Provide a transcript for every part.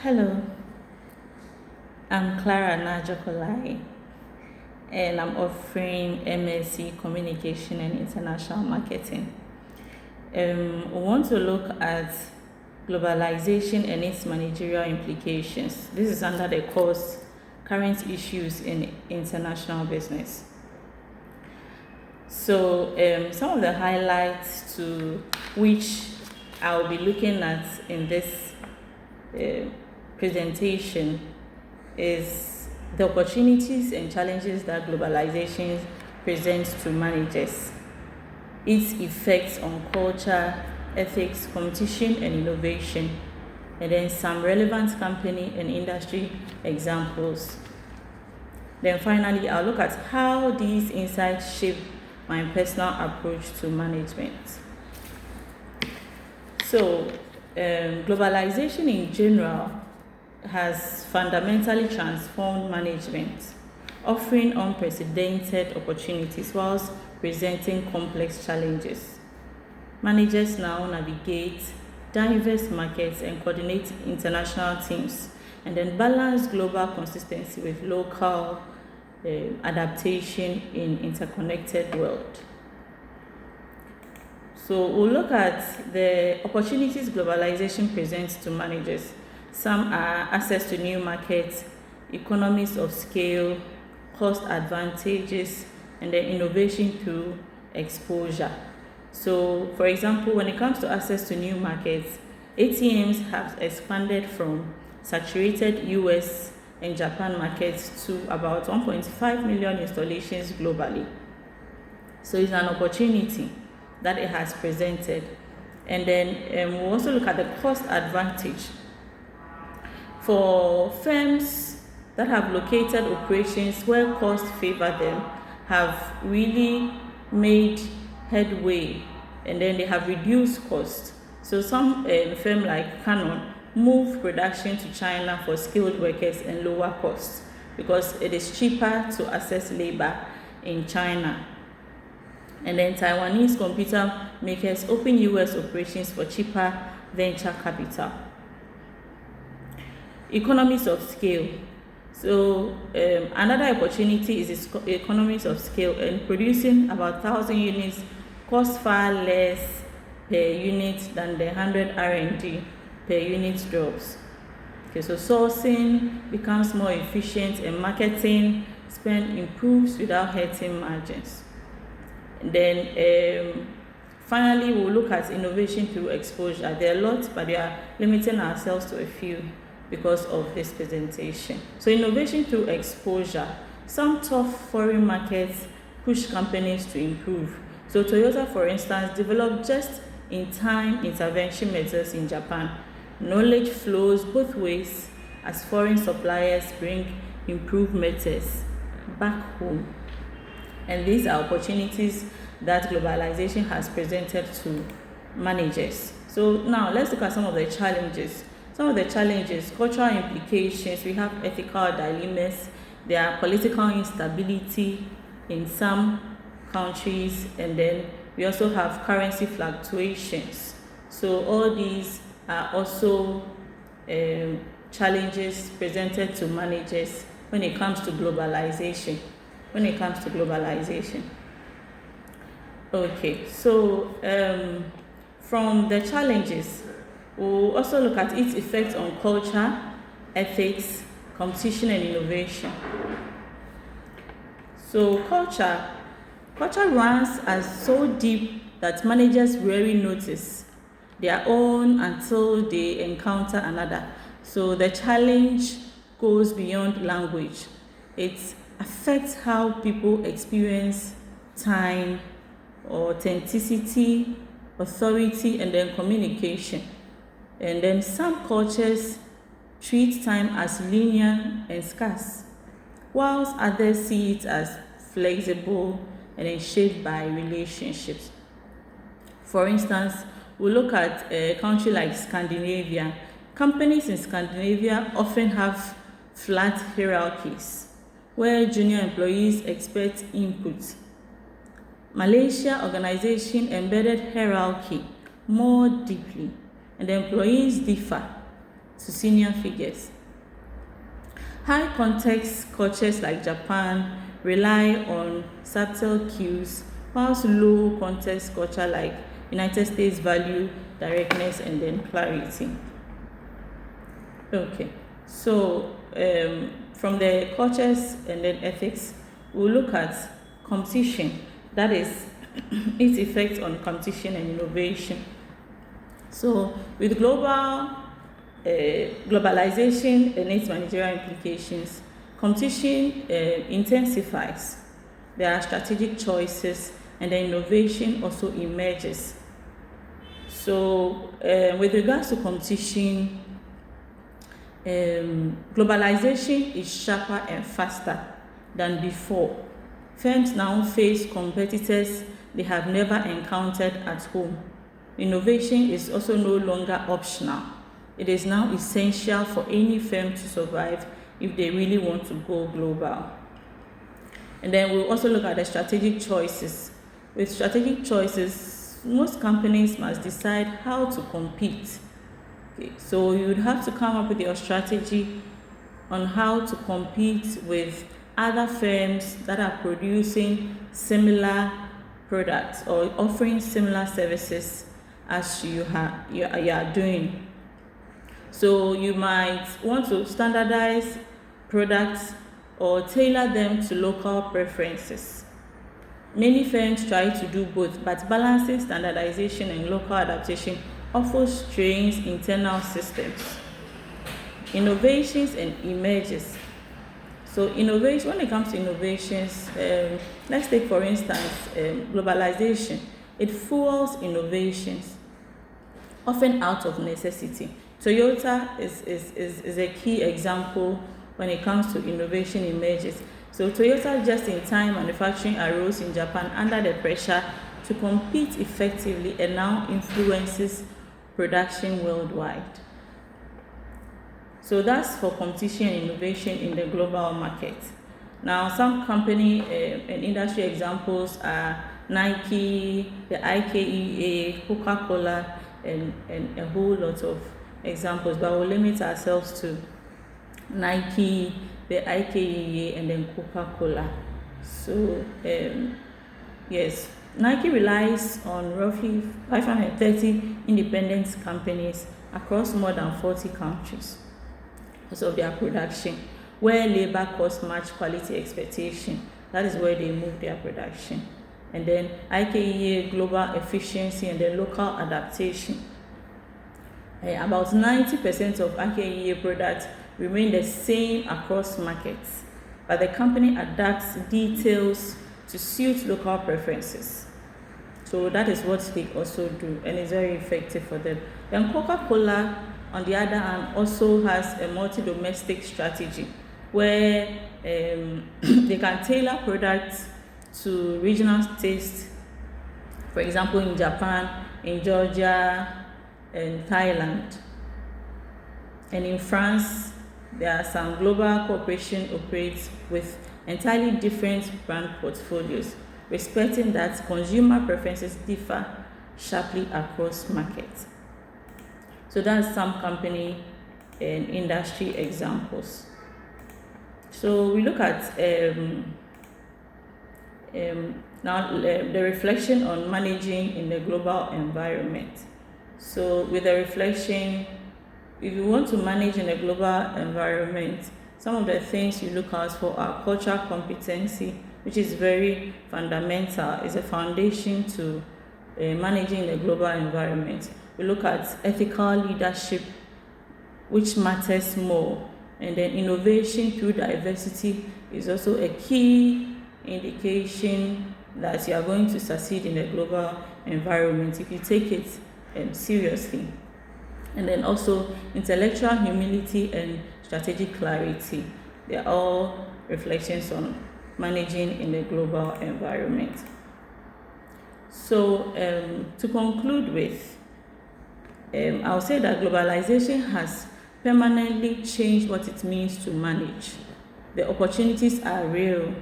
Hello, I'm Clara Najokolai, and I'm offering MSc Communication and International Marketing. We want to look at globalization and its managerial implications. This is under the course Current Issues in International Business. So some of the highlights to which I'll be looking at in this presentation is the opportunities and challenges that globalization presents to managers, its effects on culture, ethics, competition, and innovation, and then some relevant company and industry examples. Then finally, I'll look at how these insights shape my personal approach to management. So, globalization in general has fundamentally transformed management, offering unprecedented opportunities whilst presenting complex challenges. Managers now navigate diverse markets and coordinate international teams, and then balance global consistency with local adaptation in interconnected world. So we'll look at the opportunities globalization presents to managers. Some are access to new markets, economies of scale, cost advantages, and then innovation through exposure. So, for example, when it comes to access to new markets, ATMs have expanded from saturated US and Japan markets to about 1.5 million installations globally. So it's an opportunity that it has presented. And then we'll also look at the cost advantage. For firms that have located operations where costs favor them, have really made headway, and then they have reduced costs. So some firm like Canon move production to China for skilled workers and lower costs because it is cheaper to access labor in China. And then Taiwanese computer makers open US operations for cheaper venture capital. Economies of scale. So another opportunity is economies of scale, and producing about 1,000 units costs far less per unit than the 100 R&D per unit drops. Okay, so sourcing becomes more efficient and marketing spend improves without hurting margins. And then finally, we'll look at innovation through exposure. There are lots, but we are limiting ourselves to a few because of this presentation. So innovation through exposure. Some tough foreign markets push companies to improve. So Toyota, for instance, developed just-in-time intervention methods in Japan. Knowledge flows both ways as foreign suppliers bring improved methods back home. And these are opportunities that globalization has presented to managers. So now let's look at some of the challenges. Some of the challenges, cultural implications, we have ethical dilemmas, there are political instability in some countries, and then we also have currency fluctuations. So all these are also challenges presented to managers when it comes to globalization. Okay, so from the challenges, we'll also look at its effects on culture, ethics, competition, and innovation. So culture runs as so deep that managers rarely notice their own until they encounter another. So the challenge goes beyond language. It affects how people experience time, authenticity, authority, and then communication. And then some cultures treat time as linear and scarce, whilst others see it as flexible and then shaped by relationships. For instance, we look at a country like Scandinavia. Companies in Scandinavia often have flat hierarchies, where junior employees expect input. Malaysia organization embedded hierarchy more deeply, and the employees differ. to senior figures. High context cultures like Japan rely on subtle cues, whilst low context culture like United States value directness and then clarity. Okay, so from the cultures and then ethics, we'll look at competition, that is its effect on competition and innovation. So with globalization and its managerial implications, competition intensifies. There are strategic choices, and then innovation also emerges. So with regards to competition, globalization is sharper and faster than before. Firms now face competitors they have never encountered at home. Innovation is also no longer optional. It is now essential for any firm to survive if they really want to go global. And then we'll also look at the strategic choices. With strategic choices, most companies must decide how to compete. Okay, so you would have to come up with your strategy on how to compete with other firms that are producing similar products or offering similar services as you are doing. So you might want to standardize products or tailor them to local preferences. Many firms try to do both, but balancing standardization and local adaptation often strains internal systems. Innovations and emerges. So innovation, when it comes to innovations, let's take for instance globalization. It fuels innovations, often out of necessity. Toyota is a key example when it comes to innovation emerges. So Toyota just-in-time manufacturing arose in Japan under the pressure to compete effectively and now influences production worldwide. So that's for competition and innovation in the global market. Now, some company and industry examples are Nike, the IKEA, Coca-Cola, and a whole lot of examples, but we'll limit ourselves to Nike, the IKEA, and then Coca-Cola. So, yes, Nike relies on roughly 530 independent companies across more than 40 countries because of their production. Where labor costs match quality expectation, that is where they move their production. And then IKEA, global efficiency, and then local adaptation. About 90% of IKEA products remain the same across markets, but the company adapts details to suit local preferences. So that is what they also do, and it's very effective for them. Then Coca-Cola, on the other hand, also has a multi-domestic strategy where they can tailor products to regional tastes. For example, in Japan, in Georgia, and Thailand. And in France, there are some global corporations operates with entirely different brand portfolios, respecting that consumer preferences differ sharply across markets. So that's some company and industry examples. So we look at now the reflection on managing in the global environment. So with the reflection, if you want to manage in a global environment, some of the things you look out for are cultural competency, which is very fundamental, is a foundation to managing the global environment. We look at ethical leadership, which matters more, and then innovation through diversity is also a key indication that you are going to succeed in the global environment if you take it seriously. And then also intellectual humility and strategic clarity. They are all reflections on managing in the global environment. So to conclude with, I'll say that globalization has permanently changed what it means to manage. The opportunities are real,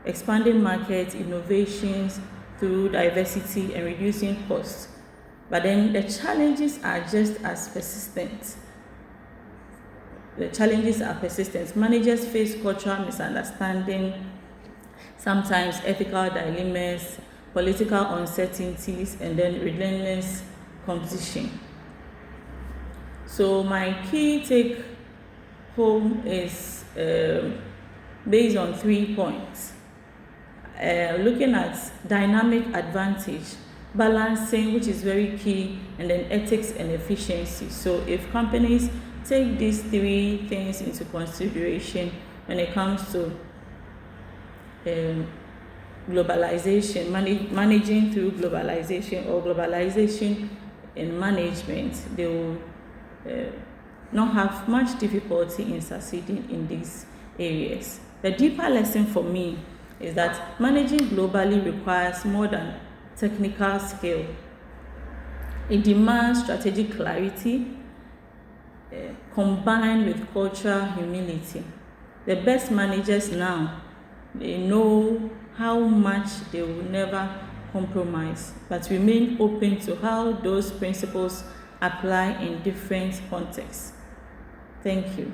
expanding markets, innovations through diversity and reducing costs. But then the challenges are just as persistent. the challenges are persistent. Managers face cultural misunderstanding, sometimes ethical dilemmas, political uncertainties, and then relentless competition. So my key take home is based on 3 points. Looking at dynamic advantage, balancing, which is very key, and then ethics and efficiency. So if companies take these 3 things into consideration when it comes to globalization, managing through globalization, or globalization in management, they will not have much difficulty in succeeding in these areas. The deeper lesson for me is that managing globally requires more than technical skill. It demands strategic clarity combined with cultural humility. The best managers now, they know how much they will never compromise, but remain open to how those principles apply in different contexts. Thank you.